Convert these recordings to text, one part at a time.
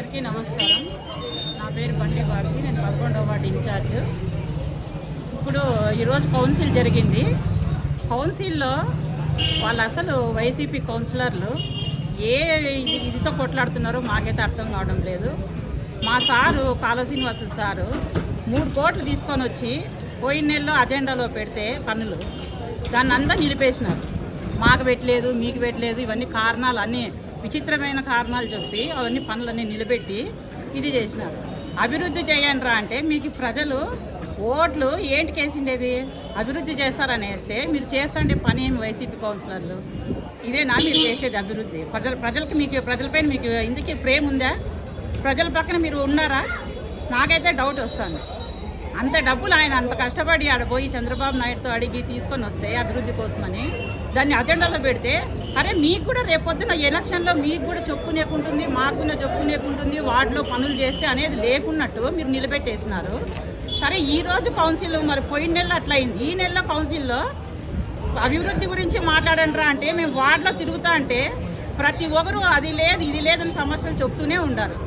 అందరికీ నమస్కారం. నా పేరు బండి భారతి. నేను 11వ వార్డు ఇన్ఛార్జ్. ఇప్పుడు ఈరోజు కౌన్సిల్ జరిగింది. కౌన్సిల్లో వాళ్ళు అసలు వైసీపీ కౌన్సిలర్లు ఇదితో కొట్లాడుతున్నారో మాకైతే అర్థం కావడం లేదు. మా సారు కాలువ శ్రీనివాసులు సారు 3 కోట్లు తీసుకొని వచ్చి పోయిన నెలలో అజెండాలో పెడితే పనులు దాన్ని అంతా నిలిపేసినారు. మాకు పెట్టలేదు, మీకు పెట్టలేదు, ఇవన్నీ కారణాలు అన్నీ విచిత్రమైన కారణాలు చెప్పి అవన్నీ పనులన్నీ నిలబెట్టి ఇది చేసినారు. అభివృద్ధి చేయండి రా అంటే మీకు ప్రజలు ఓట్లు ఏంటి కేసిండేది? అభివృద్ధి చేస్తారనేస్తే మీరు చేస్తాంటే పని ఏమి వైసీపీ కౌన్సిలర్లు? ఇదేనా మీరు చేసేది అభివృద్ధి? ప్రజలకి మీకు ప్రజలపైన మీకు ఇందుకే ప్రేమ ఉందా? ప్రజల పక్కన మీరు ఉన్నారా? నాకైతే డౌట్ వస్తుంది. అంత డబ్బులు ఆయన అంత కష్టపడి ఆడపోయి చంద్రబాబు నాయుడుతో అడిగి తీసుకొని వస్తే అభివృద్ధి కోసమని దాన్ని అజెండాలో పెడితే అరే మీకు కూడా రేపొద్దున ఎలక్షన్లో మీకు కూడా చెప్పుకునేకుంటుంది, మాకు కూడా చెప్పుకునేకుంటుంది, వార్డులో పనులు చేస్తే అనేది లేకున్నట్టు మీరు నిలబెట్టేసినారు. సరే ఈరోజు కౌన్సిల్ మరి పోయిన నెలలో అట్లా అయింది. ఈ నెలలో కౌన్సిల్లో అభివృద్ధి గురించి మాట్లాడండిరా అంటే మేము వార్డులో తిరుగుతా అంటే ప్రతి ఒక్కరు అది లేదు ఇది లేదని సమస్యలు చెప్తూనే ఉండారు.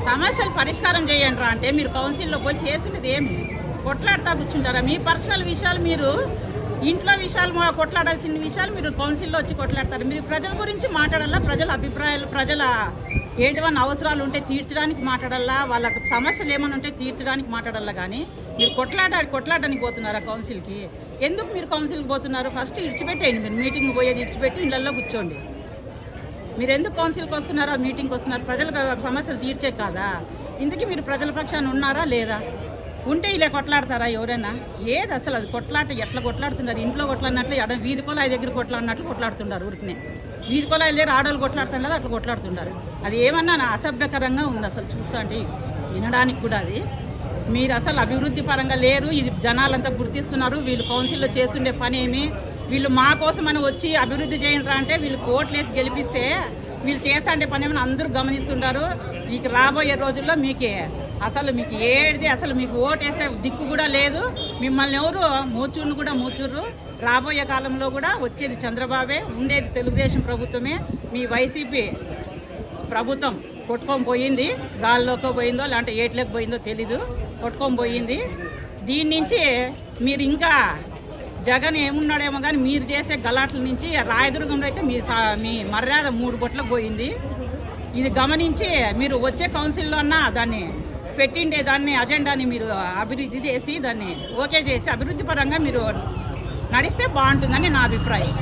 సమస్యలు పరిష్కారం చేయండి రా అంటే మీరు కౌన్సిల్లో పోయి చేసినది ఏమి? కొట్లాడుతూ కూర్చుంటారా? మీ పర్సనల్ విషయాలు మీరు ఇంట్లో విషయాలు కొట్లాడాల్సిన విషయాలు మీరు కౌన్సిల్లో వచ్చి కొట్లాడతారు. మీరు ప్రజల గురించి మాట్లాడాలా, ప్రజల అభిప్రాయాలు, ప్రజల ఏంటివన్న అవసరాలు ఉంటే తీర్చడానికి మాట్లాడాలా, వాళ్ళ సమస్యలు ఏమైనా ఉంటే తీర్చడానికి మాట్లాడాలా. కానీ మీరు కొట్లాడడానికి పోతున్నారా కౌన్సిల్కి? ఎందుకు మీరు కౌన్సిల్కి పోతున్నారు? ఫస్ట్ ఇడిచిపెట్టేయండి. మీరు మీటింగ్ పోయేది ఇడిచిపెట్టి ఇళ్ళల్లో కూర్చోండి. మీరు ఎందుకు కౌన్సిల్కి వస్తున్నారో మీటింగ్కి వస్తున్నారు? ప్రజల సమస్యలు తీర్చే కాదా? ఇందుకే మీరు ప్రజల పక్షాన్ని ఉన్నారా లేదా? ఉంటే ఇలా కొట్లాడతారా ఎవరైనా? ఏది అసలు అది కొట్లాట ఎట్లా కొట్లాడుతున్నారు? ఇంట్లో కొట్లాడినట్లు వీధి కొలాయి దగ్గర కొట్లాడినట్లు కొట్లాడుతున్నారు. ఊరికనే వీధి కొలాయి దగ్గర ఆడవాళ్ళు కొట్లాడుతున్నారు, అట్లా కొట్లాడుతున్నారు. అది ఏమన్నా అసభ్యకరంగా ఉంది అసలు చూస్తాండి, వినడానికి కూడా. అది మీరు అసలు అభివృద్ధి పరంగా లేరు. ఇది జనాలంతా గుర్తిస్తున్నారు. వీళ్ళు కౌన్సిల్లో చేస్తుండే పని ఏమి? వీళ్ళు మా కోసమని వచ్చి అభివృద్ధి చేయండి అంటే వీళ్ళు కోట్లేసి గెలిపిస్తే వీళ్ళు చేస్తాండే పని ఏమైనా అందరూ గమనిస్తుంటారు. మీకు రాబోయే రోజుల్లో మీకు ఏది అసలు మీకు ఓటేసే దిక్కు కూడా లేదు. మిమ్మల్ని ఎవరు మూచుర్రు. రాబోయే కాలంలో కూడా వచ్చేది చంద్రబాబే, ఉండేది తెలుగుదేశం ప్రభుత్వమే. మీ వైసీపీ ప్రభుత్వం కొట్టుకొని పోయింది. గాల్లోకి పోయిందో లేదంటే ఏట్లోకి పోయిందో తెలీదు, కొట్టుకొని పోయింది. దీని నుంచి మీరు ఇంకా జగన్ ఏమున్నాడేమో కానీ మీరు చేసే గలాట్ల నుంచి రాయదుర్గంలో అయితే మీ మర్యాద 3 బొట్లకు పోయింది. ఇది గమనించి మీరు వచ్చే కౌన్సిల్లో అన్నా దాన్ని పెట్టిండే దాన్ని అజెండాని మీరు అభివృద్ధి చేసి దాన్ని ఓకే చేసి అభివృద్ధి పరంగా మీరు నడిస్తే బాగుంటుందని నా అభిప్రాయం.